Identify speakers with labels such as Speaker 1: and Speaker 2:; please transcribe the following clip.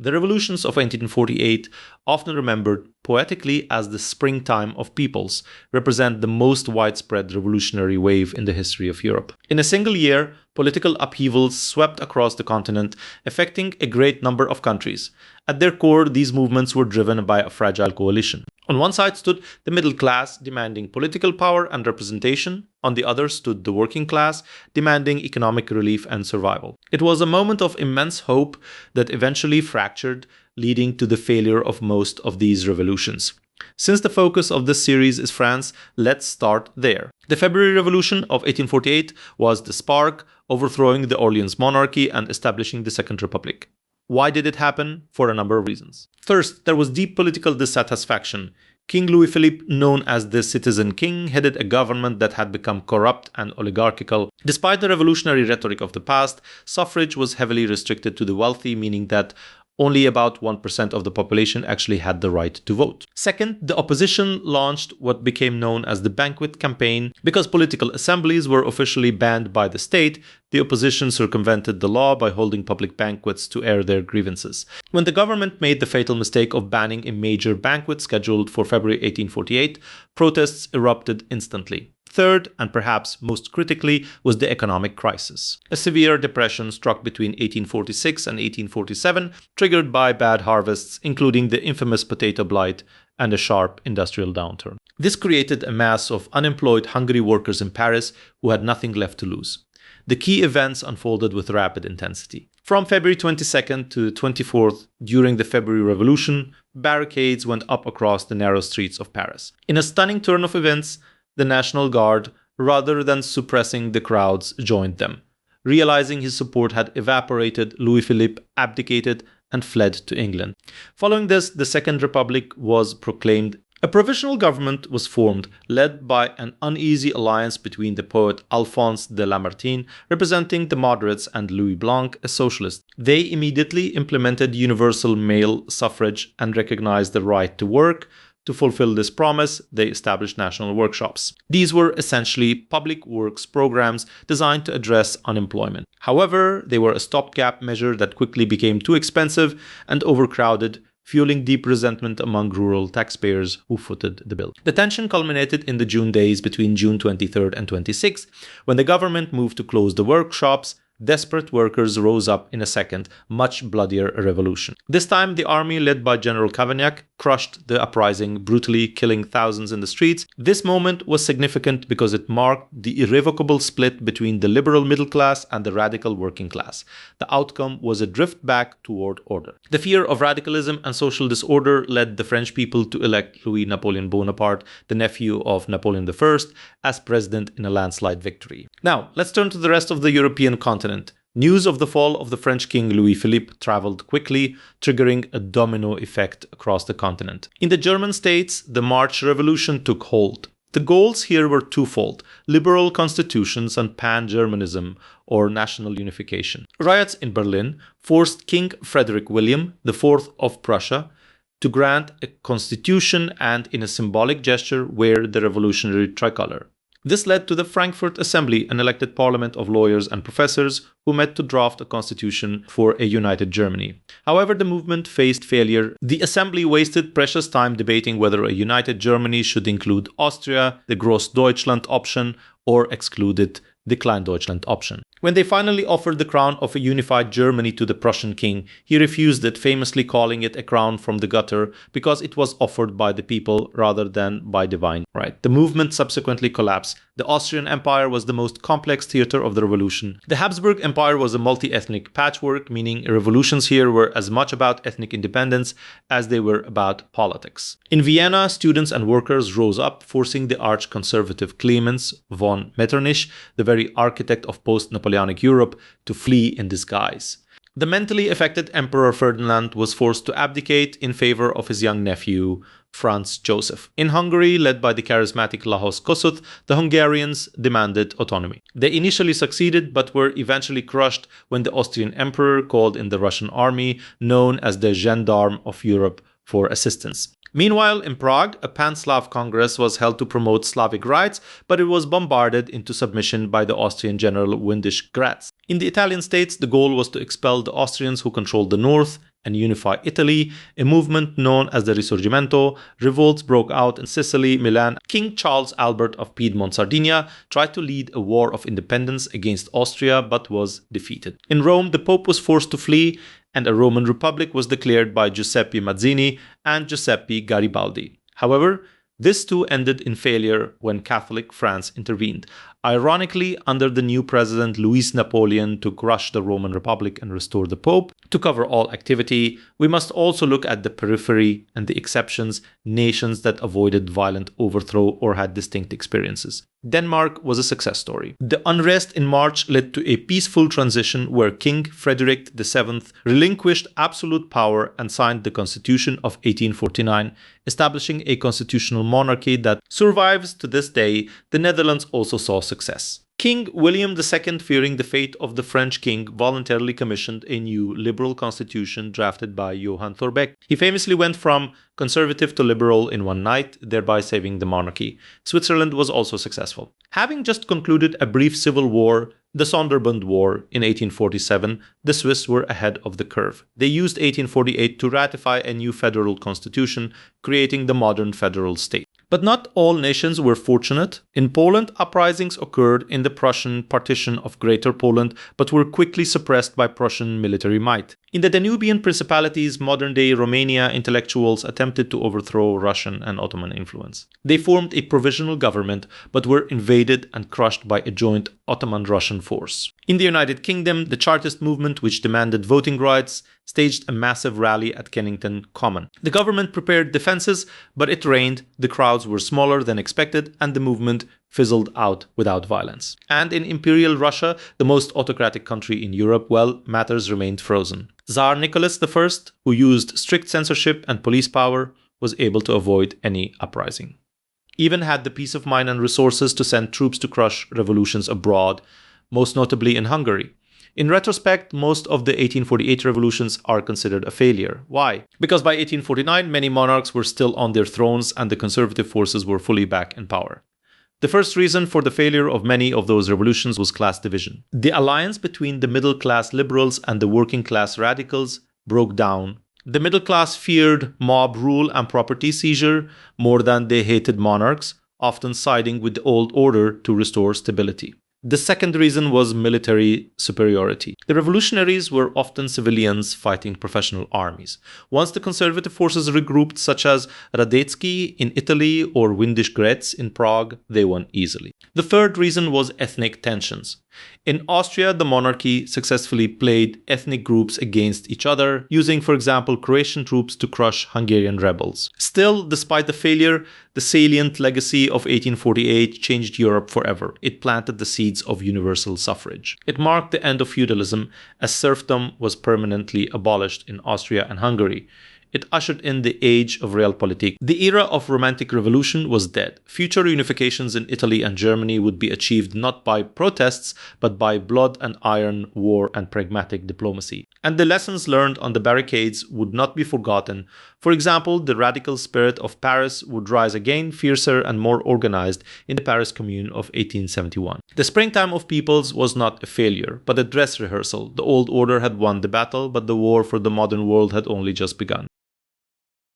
Speaker 1: The revolutions of 1848, often remembered poetically as the springtime of peoples, represent the most widespread revolutionary wave in the history of Europe. In a single year, political upheavals swept across the continent, affecting a great number of countries. At their core, these movements were driven by a fragile coalition. On one side stood the middle class, demanding political power and representation. On the other stood the working class, demanding economic relief and survival. It was a moment of immense hope that eventually fractured, leading to the failure of most of these revolutions. Since the focus of this series is France, let's start there. The February Revolution of 1848 was the spark, overthrowing the Orleans monarchy and establishing the Second Republic. Why did it happen? For a number of reasons. First, there was deep political dissatisfaction. King Louis-Philippe, known as the Citizen King, headed a government that had become corrupt and oligarchical. Despite the revolutionary rhetoric of the past, suffrage was heavily restricted to the wealthy, meaning that only about 1% of the population actually had the right to vote. Second, the opposition launched what became known as the Banquet Campaign. Because political assemblies were officially banned by the state, the opposition circumvented the law by holding public banquets to air their grievances. When the government made the fatal mistake of banning a major banquet scheduled for February 1848, protests erupted instantly. Third, and perhaps most critically, was the economic crisis. A severe depression struck between 1846 and 1847, triggered by bad harvests, including the infamous potato blight and a sharp industrial downturn. This created a mass of unemployed, hungry workers in Paris who had nothing left to lose. The key events unfolded with rapid intensity. From February 22nd to 24th, during the February Revolution, barricades went up across the narrow streets of Paris. In a stunning turn of events, the National Guard, rather than suppressing the crowds, joined them. Realizing his support had evaporated, Louis-Philippe abdicated and fled to England. Following this, the Second Republic was proclaimed. A provisional government was formed, led by an uneasy alliance between the poet Alphonse de Lamartine, representing the moderates, and Louis Blanc, a socialist. They immediately implemented universal male suffrage and recognized the right to work. To fulfill this promise, they established national workshops. These were essentially public works programs designed to address unemployment. However, they were a stopgap measure that quickly became too expensive and overcrowded, fueling deep resentment among rural taxpayers who footed the bill. The tension culminated in the June days between June 23rd and 26th, when the government moved to close the workshops. Desperate workers rose up in a second, much bloodier revolution. This time, the army led by General Cavaignac crushed the uprising, brutally killing thousands in the streets. This moment was significant because it marked the irrevocable split between the liberal middle class and the radical working class. The outcome was a drift back toward order. The fear of radicalism and social disorder led the French people to elect Louis Napoleon Bonaparte, the nephew of Napoleon I, as president in a landslide victory. Now, let's turn to the rest of the European continent. News of the fall of the French king Louis-Philippe traveled quickly, triggering a domino effect across the continent. In the German states, the March Revolution took hold. The goals here were twofold: liberal constitutions and pan-Germanism, or national unification. Riots in Berlin forced King Frederick William IV of Prussia to grant a constitution and, in a symbolic gesture, wear the revolutionary tricolor. This led to the Frankfurt Assembly, an elected parliament of lawyers and professors who met to draft a constitution for a united Germany. However, the movement faced failure. The assembly wasted precious time debating whether a united Germany should include Austria, the Großdeutschland option, or excluded the Kleindeutschland option. When they finally offered the crown of a unified Germany to the Prussian king, he refused it, famously calling it a crown from the gutter because it was offered by the people rather than by divine right. The movement subsequently collapsed. The Austrian Empire was the most complex theater of the revolution. The Habsburg Empire was a multi-ethnic patchwork, meaning revolutions here were as much about ethnic independence as they were about politics. In Vienna, students and workers rose up, forcing the arch-conservative Clemens von Metternich, the very architect of post-Napoleonic Europe, to flee in disguise. The mentally affected Emperor Ferdinand was forced to abdicate in favor of his young nephew, Franz Joseph. In Hungary, led by the charismatic Lajos Kossuth, the Hungarians demanded autonomy. They initially succeeded, but were eventually crushed when the Austrian Emperor called in the Russian army, known as the Gendarme of Europe, for assistance. Meanwhile, in Prague, a Pan-Slav Congress was held to promote Slavic rights, but it was bombarded into submission by the Austrian general Windisch Gratz. In the Italian states, the goal was to expel the Austrians who controlled the north, and unify Italy, a movement known as the Risorgimento. Revolts broke out in Sicily, Milan. King Charles Albert of Piedmont, Sardinia, tried to lead a war of independence against Austria but was defeated. In Rome, the Pope was forced to flee, and a Roman Republic was declared by Giuseppe Mazzini and Giuseppe Garibaldi. However, this too ended in failure when Catholic France intervened, ironically under the new president Louis Napoleon to crush the Roman Republic and restore the Pope. To cover all activity, we must also look at the periphery and the exceptions, nations that avoided violent overthrow or had distinct experiences. Denmark was a success story. The unrest in March led to a peaceful transition where King Frederick VII relinquished absolute power and signed the Constitution of 1849, establishing a constitutional monarchy that survives to this day. The Netherlands also saw success. King William II, fearing the fate of the French king, voluntarily commissioned a new liberal constitution drafted by Johann Thorbecke. He famously went from conservative to liberal in one night, thereby saving the monarchy. Switzerland was also successful. Having just concluded a brief civil war, the Sonderbund War, in 1847, the Swiss were ahead of the curve. They used 1848 to ratify a new federal constitution, creating the modern federal state. But not all nations were fortunate. In Poland, uprisings occurred in the Prussian partition of Greater Poland, but were quickly suppressed by Prussian military might. In the Danubian principalities, modern-day Romania, intellectuals attempted to overthrow Russian and Ottoman influence. They formed a provisional government, but were invaded and crushed by a joint Ottoman-Russian force. In the United Kingdom, the Chartist movement, which demanded voting rights, staged a massive rally at Kennington Common. The government prepared defenses, but it rained, the crowds were smaller than expected, and the movement fizzled out without violence. And in Imperial Russia, the most autocratic country in Europe, well, matters remained frozen. Tsar Nicholas I, who used strict censorship and police power, was able to avoid any uprising. Even had the peace of mind and resources to send troops to crush revolutions abroad, most notably in Hungary. In retrospect, most of the 1848 revolutions are considered a failure. Why? Because by 1849, many monarchs were still on their thrones and the conservative forces were fully back in power. The first reason for the failure of many of those revolutions was class division. The alliance between the middle-class liberals and the working-class radicals broke down. The middle class feared mob rule and property seizure more than they hated monarchs, often siding with the old order to restore stability. The second reason was military superiority. The revolutionaries were often civilians fighting professional armies. Once the conservative forces regrouped, such as Radetzky in Italy or Windisch Gretz in Prague, they won easily. The third reason was ethnic tensions. In Austria, the monarchy successfully played ethnic groups against each other, using, for example, Croatian troops to crush Hungarian rebels. Still, despite the failure, the salient legacy of 1848 changed Europe forever. It planted the seeds of universal suffrage. It marked the end of feudalism, as serfdom was permanently abolished in Austria and Hungary. It ushered in the age of realpolitik. The era of Romantic Revolution was dead. Future unifications in Italy and Germany would be achieved not by protests, but by blood and iron, war and pragmatic diplomacy. And the lessons learned on the barricades would not be forgotten. For example, the radical spirit of Paris would rise again, fiercer and more organized in the Paris Commune of 1871. The Springtime of Peoples was not a failure, but a dress rehearsal. The old order had won the battle, but the war for the modern world had only just begun.